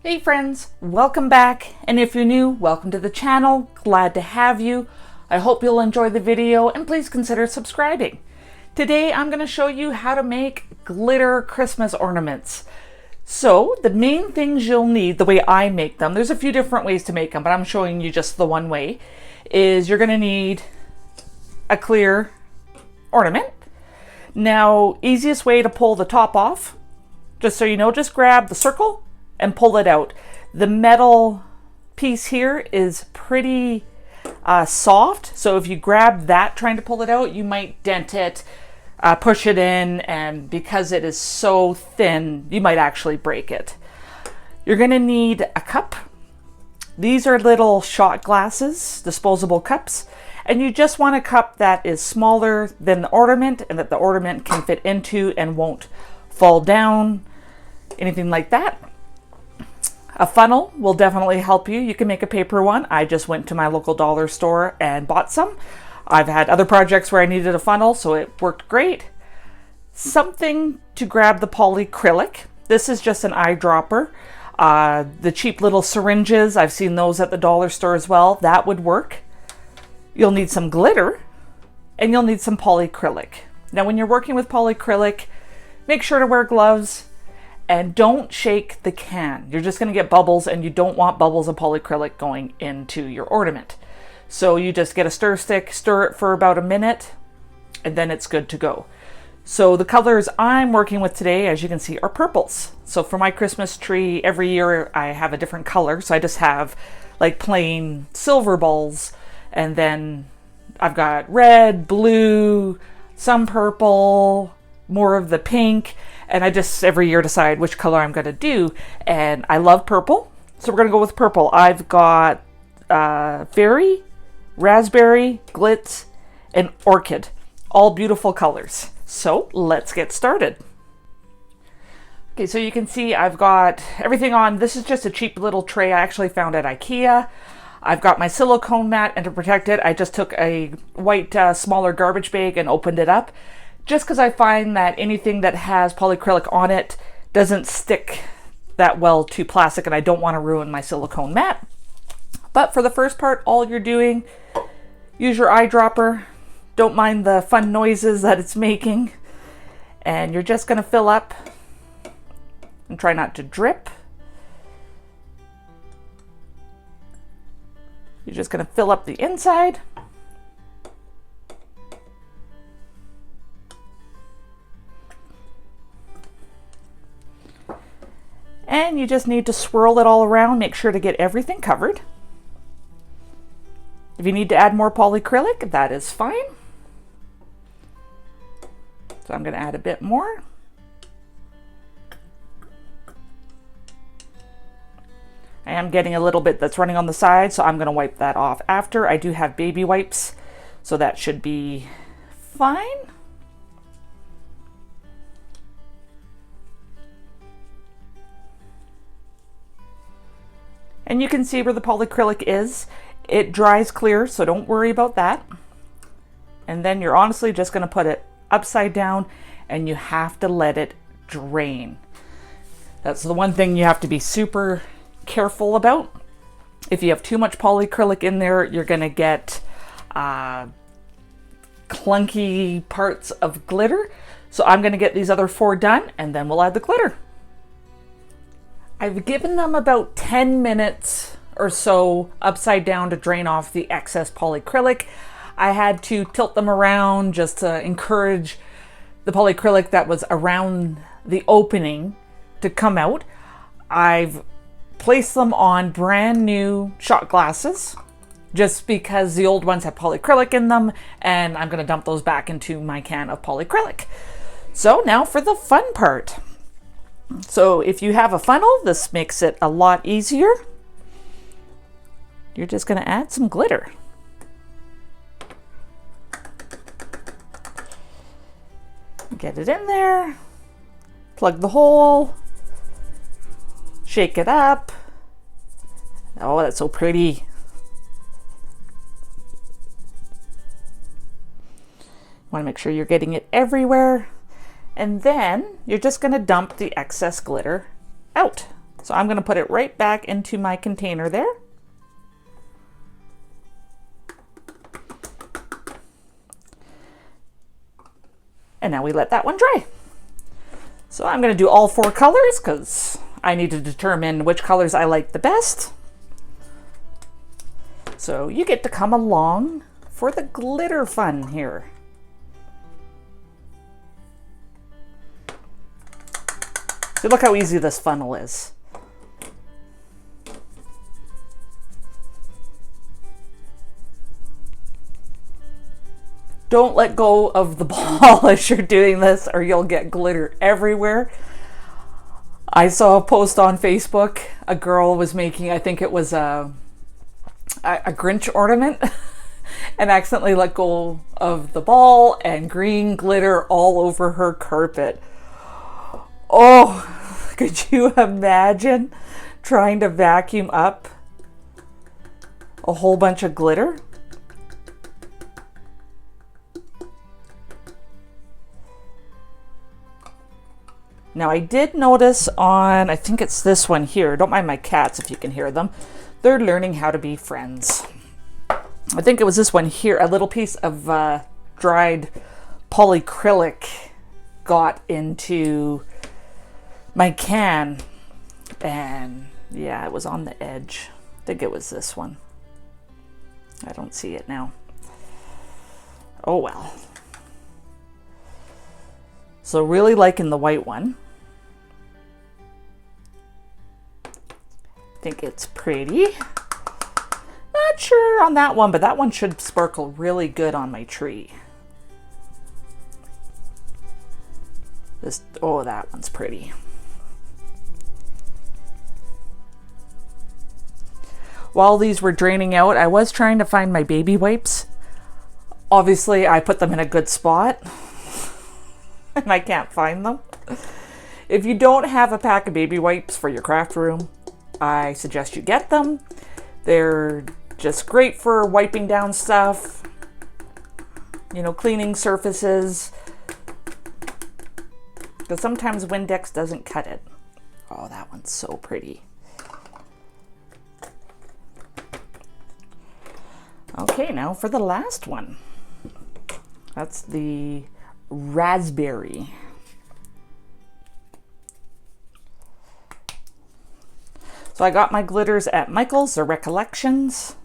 Hey friends, welcome back, and if you're new, welcome to the channel. Glad to have you. I hope you'll enjoy the video and please consider subscribing. Today I'm going to show you how to make glitter Christmas ornaments. So the main things you'll need, the way I make them, there's a few different ways to make them, but I'm showing you just the one way, is you're going to need a clear ornament. Now, easiest way to pull the top off, just so you know, just grab the circle and pull it out. The metal piece here is pretty soft, so if you grab that trying to pull it out, you might dent it, push it in, and because it is so thin, you might actually break it. You're going to need a cup. These are little shot glasses, disposable cups, and you just want a cup that is smaller than the ornament and that the ornament can fit into and won't fall down, anything like that. A funnel will definitely help you. You can make a paper one. I just went to my local dollar store and bought some. I've had other projects where I needed a funnel, so it worked great. Something to grab the polyacrylic. This is just an eyedropper. The cheap little syringes, I've seen those at the dollar store as well. That would work. You'll need some glitter and you'll need some polyacrylic. Now, when you're working with polyacrylic, make sure to wear gloves. And don't shake the can. You're just going to get bubbles, and you don't want bubbles of polyacrylic going into your ornament. So you just get a stir stick, stir it for about a minute, and then it's good to go. So the colors I'm working with today, as you can see, are purples. So for my Christmas tree, every year I have a different color. So I just have like plain silver balls, and then I've got red, blue, some purple, more of the pink, and I just every year decide which color I'm going to do, and I love purple, so we're going to go with purple. I've got fairy, raspberry, glitz, and orchid, all beautiful colors. So let's get started. Okay, so you can see I've got everything on. This is just a cheap little tray I actually found at IKEA. I've got my silicone mat, and to protect it, I just took a white smaller garbage bag and opened it up. Just because I find that anything that has polyacrylic on it doesn't stick that well to plastic, and I don't want to ruin my silicone mat. But for the first part, all you're doing, use your eyedropper. Don't mind the fun noises that it's making. And you're just going to fill up and try not to drip. You're just going to fill up the inside. And you just need to swirl it all around, make sure to get everything covered. If you need to add more polyacrylic, that is fine. So I'm going to add a bit more. I am getting a little bit that's running on the side, so I'm going to wipe that off after. I do have baby wipes, so that should be fine. And you can see where the polyacrylic is. It dries clear, so don't worry about that. And then you're honestly just going to put it upside down, and you have to let it drain. That's the one thing you have to be super careful about. If you have too much polyacrylic in there, you're going to get clunky parts of glitter. So I'm going to get these other 4 done, and then we'll add the glitter. I've given them about 10 minutes or so upside down to drain off the excess polyacrylic. I had to tilt them around just to encourage the polyacrylic that was around the opening to come out. I've placed them on brand new shot glasses just because the old ones have polyacrylic in them, and I'm going to dump those back into my can of polyacrylic. So now for the fun part. So if you have a funnel, this makes it a lot easier. You're just going to add some glitter. Get it in there, plug the hole, shake it up. Oh, that's so pretty. Want to make sure you're getting it everywhere. And then you're just going to dump the excess glitter out. So I'm going to put it right back into my container there. And now we let that one dry. So I'm going to do all 4 colors because I need to determine which colors I like the best. So you get to come along for the glitter fun here. See, look how easy this funnel is. Don't let go of the ball as you're doing this or you'll get glitter everywhere. I saw a post on Facebook. A girl was making, I think it was a Grinch ornament and accidentally let go of the ball and green glitter all over her carpet. Oh, could you imagine trying to vacuum up a whole bunch of glitter? Now I did notice on, I think it's this one here, don't mind my cats if you can hear them, they're learning how to be friends. I think it was this one here, a little piece of dried polyacrylic got into my can, and yeah, it was on the edge. I think it was this one. I don't see it now. Oh well. So really liking the white one. Think it's pretty. Not sure on that one, but that one should sparkle really good on my tree. This, oh, that one's pretty. While these were draining out, I was trying to find my baby wipes. Obviously, I put them in a good spot and I can't find them. If you don't have a pack of baby wipes for your craft room, I suggest you get them. They're just great for wiping down stuff, you know, cleaning surfaces, because sometimes Windex doesn't cut it. Oh, that one's so pretty. Okay, now for the last one. That's the raspberry. So I got my glitters at Michael's or Recollections,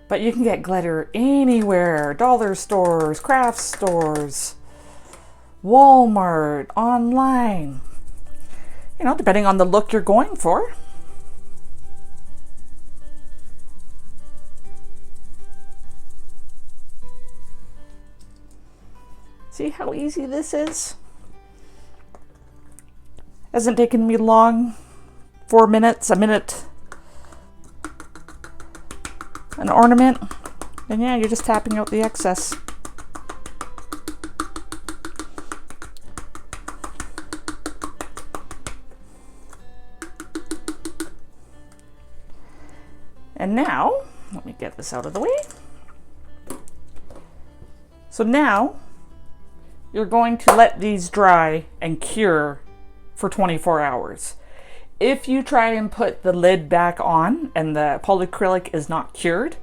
but you can get glitter anywhere, dollar stores, craft stores, Walmart, online, you know, depending on the look you're going for. See how easy this is? Hasn't taken me long. 4 minutes, a minute, an ornament, and yeah, you're just tapping out the excess. And now, let me get this out of the way. So now, you're going to let these dry and cure for 24 hours. If you try and put the lid back on and the polyacrylic is not cured,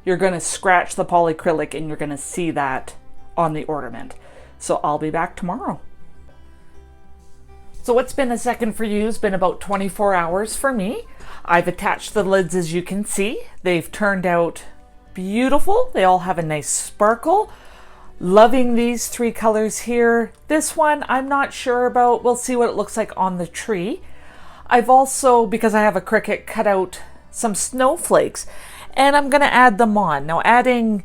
you're going to scratch the polyacrylic and you're going to see that on the ornament. So I'll be back tomorrow. So what's been a second for you has been about 24 hours for me. I've attached the lids as you can see. They've turned out beautiful. They all have a nice sparkle. Loving these 3 colors here. This one I'm not sure about. We'll see what it looks like on the tree. I've also, because I have a Cricut, cut out some snowflakes and I'm going to add them on. Now adding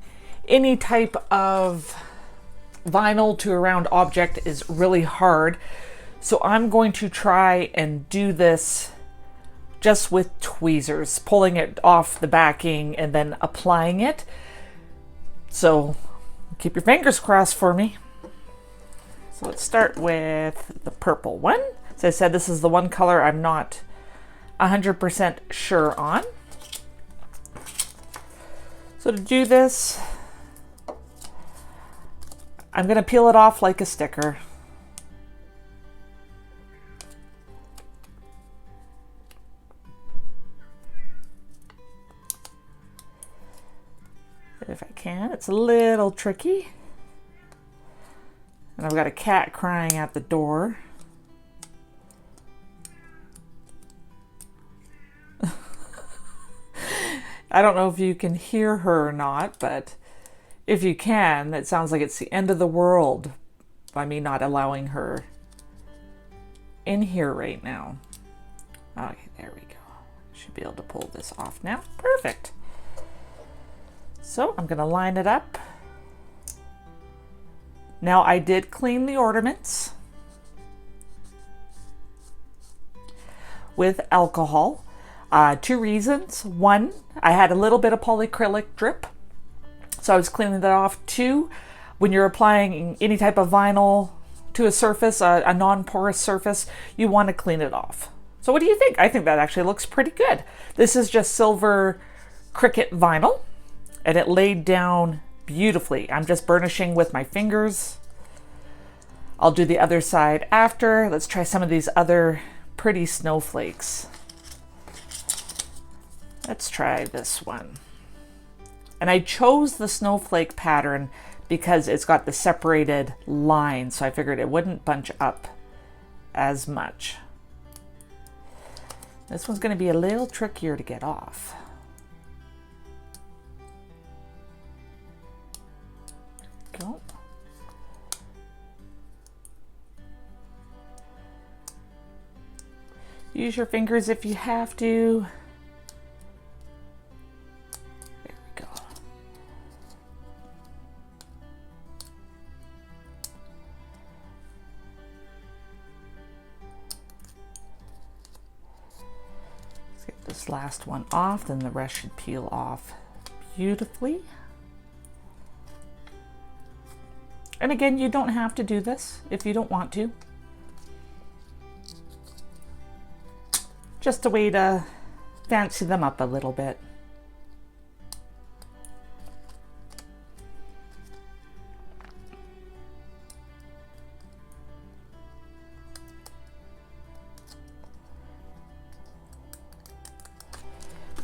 any type of vinyl to a round object is really hard. So I'm going to try and do this just with tweezers, pulling it off the backing and then applying it. So keep your fingers crossed for me. So let's start with the purple one. As I said, this is the one color I'm not 100% sure on. So to do this, I'm going to peel it off like a sticker. can. It's a little tricky. And I've got a cat crying at the door. I don't know if you can hear her or not, but if you can, it sounds like it's the end of the world by me not allowing her in here right now. Okay, there we go. Should be able to pull this off now. Perfect. So I'm going to line it up. Now I did clean the ornaments with alcohol. 2 reasons. 1, I had a little bit of polyacrylic drip, so I was cleaning that off. 2, when you're applying any type of vinyl to a surface, a non-porous surface, you want to clean it off. So what do you think? I think that actually looks pretty good. This is just silver cricket vinyl, and it laid down beautifully. I'm just burnishing with my fingers. I'll do the other side after. Let's try some of these other pretty snowflakes. Let's try this one. And I chose the snowflake pattern because it's got the separated lines, so I figured it wouldn't bunch up as much. This one's going to be a little trickier to get off. Go. Use your fingers if you have to. There we go. Let's get this last one off, then the rest should peel off beautifully. And again, you don't have to do this if you don't want to. Just a way to fancy them up a little bit.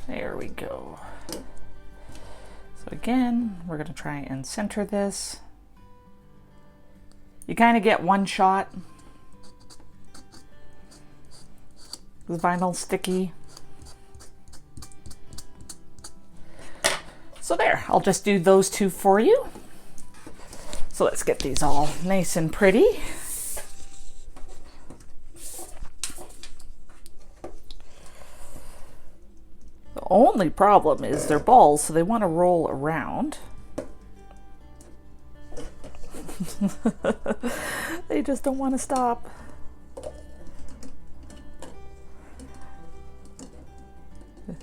There we go. So again, we're going to try and center this. You kind of get one shot. The vinyl's sticky. So there, I'll just do those 2 for you. So let's get these all nice and pretty. The only problem is they're balls, so they want to roll around. They just don't want to stop.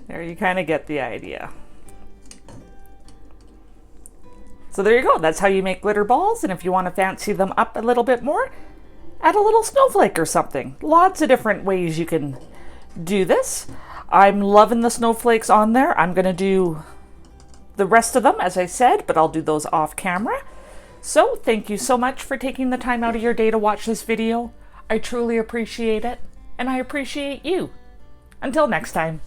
There, you kind of get the idea. So there you go. That's how you make glitter balls. And if you want to fancy them up a little bit more, add a little snowflake or something. Lots of different ways you can do this. I'm loving the snowflakes on there. I'm going to do the rest of them, as I said, but I'll do those off camera. So thank you so much for taking the time out of your day to watch this video. I truly appreciate it, and I appreciate you. Until next time.